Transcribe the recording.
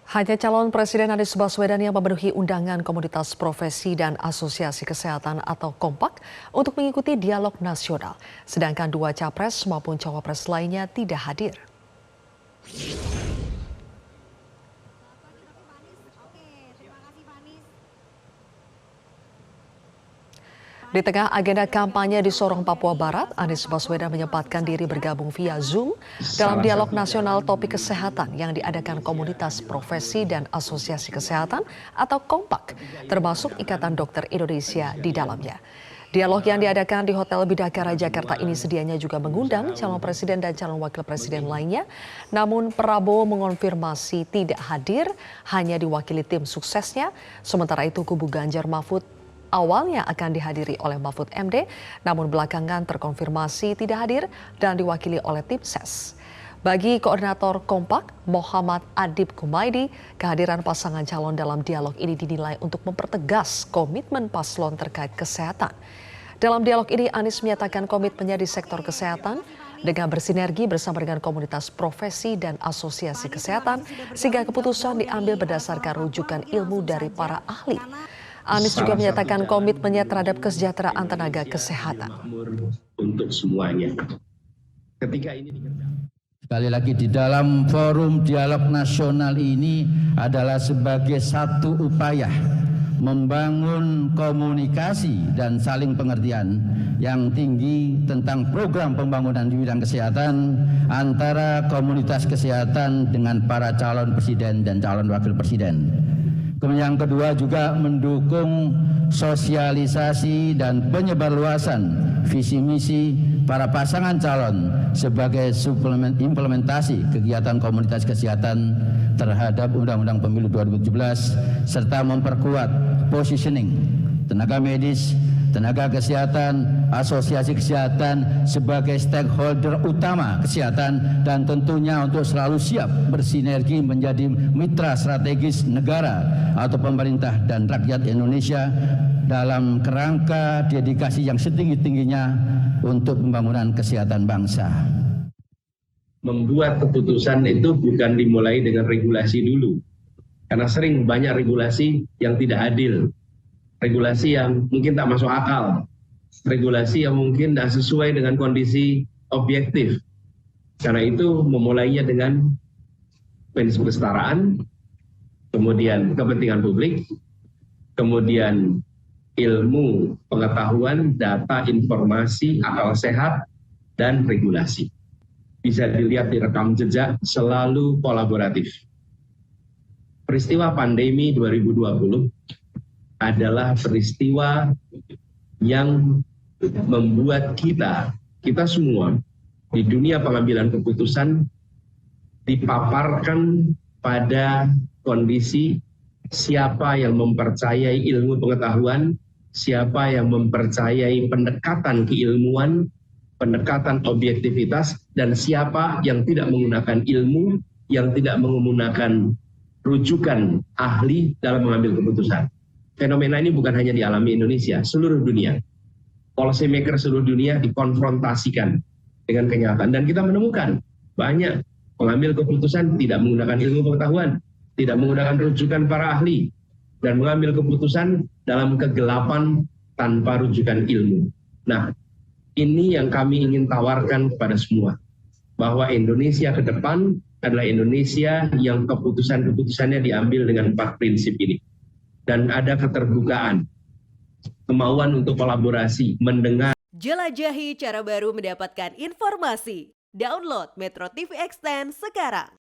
Hanya calon Presiden Anies Baswedan yang memenuhi undangan komunitas profesi dan asosiasi kesehatan atau Kompak untuk mengikuti dialog nasional. Sedangkan dua capres maupun cawapres lainnya tidak hadir. Di tengah agenda kampanye di Sorong, Papua Barat, Anies Baswedan menyempatkan diri bergabung via Zoom dalam dialog nasional topik kesehatan yang diadakan komunitas profesi dan asosiasi kesehatan atau Kompak, termasuk Ikatan Dokter Indonesia di dalamnya. Dialog yang diadakan di Hotel Bidakara Jakarta ini sedianya juga mengundang calon presiden dan calon wakil presiden lainnya. Namun Prabowo mengonfirmasi tidak hadir, hanya diwakili tim suksesnya. Sementara itu kubu Ganjar Mahfud awalnya akan dihadiri oleh Mahfud MD, namun belakangan terkonfirmasi tidak hadir dan diwakili oleh tim ses. Bagi koordinator Kompak, Muhammad Adib Kumaydi, kehadiran pasangan calon dalam dialog ini dinilai untuk mempertegas komitmen paslon terkait kesehatan. Dalam dialog ini, Anies menyatakan komitmennya di sektor kesehatan dengan bersinergi bersama dengan komunitas profesi dan asosiasi kesehatan, sehingga keputusan diambil berdasarkan rujukan ilmu dari para ahli. Anies juga menyatakan komitmennya terhadap kesejahteraan tenaga kesehatan. Untuk semuanya. Sekali lagi di dalam forum dialog nasional ini adalah sebagai satu upaya membangun komunikasi dan saling pengertian yang tinggi tentang program pembangunan di bidang kesehatan antara komunitas kesehatan dengan para calon presiden dan calon wakil presiden. Kemudian yang kedua juga mendukung sosialisasi dan penyebarluasan visi misi para pasangan calon sebagai suplemen implementasi kegiatan komunitas kesehatan terhadap Undang-Undang Pemilu 2017 serta memperkuat positioning tenaga medis, tenaga kesehatan, asosiasi kesehatan sebagai stakeholder utama kesehatan dan tentunya untuk selalu siap bersinergi menjadi mitra strategis negara atau pemerintah dan rakyat Indonesia dalam kerangka dedikasi yang setinggi-tingginya untuk pembangunan kesehatan bangsa. Membuat keputusan itu bukan dimulai dengan regulasi dulu. Karena sering banyak regulasi yang tidak adil. Regulasi yang mungkin tak masuk akal, regulasi yang mungkin tidak sesuai dengan kondisi objektif. Karena itu memulainya dengan prinsip kesetaraan, kemudian kepentingan publik, kemudian ilmu, pengetahuan, data, informasi, akal sehat, dan regulasi. Bisa dilihat di rekam jejak selalu kolaboratif. Peristiwa pandemi 2020 adalah peristiwa yang membuat kita semua di dunia pengambilan keputusan dipaparkan pada kondisi siapa yang mempercayai ilmu pengetahuan, siapa yang mempercayai pendekatan keilmuan, pendekatan objektivitas, dan siapa yang tidak menggunakan ilmu, yang tidak menggunakan rujukan ahli dalam mengambil keputusan. Fenomena ini bukan hanya dialami Indonesia, seluruh dunia. Policy maker seluruh dunia dikonfrontasikan dengan kenyataan. Dan kita menemukan banyak pengambil keputusan tidak menggunakan ilmu pengetahuan, tidak menggunakan rujukan para ahli, dan mengambil keputusan dalam kegelapan tanpa rujukan ilmu. Nah, ini yang kami ingin tawarkan kepada semua. Bahwa Indonesia ke depan adalah Indonesia yang keputusan-keputusannya diambil dengan 4 prinsip ini. Dan ada keterbukaan, kemauan untuk kolaborasi, mendengar. Jelajahi cara baru mendapatkan informasi. Download Metro TV Extend sekarang.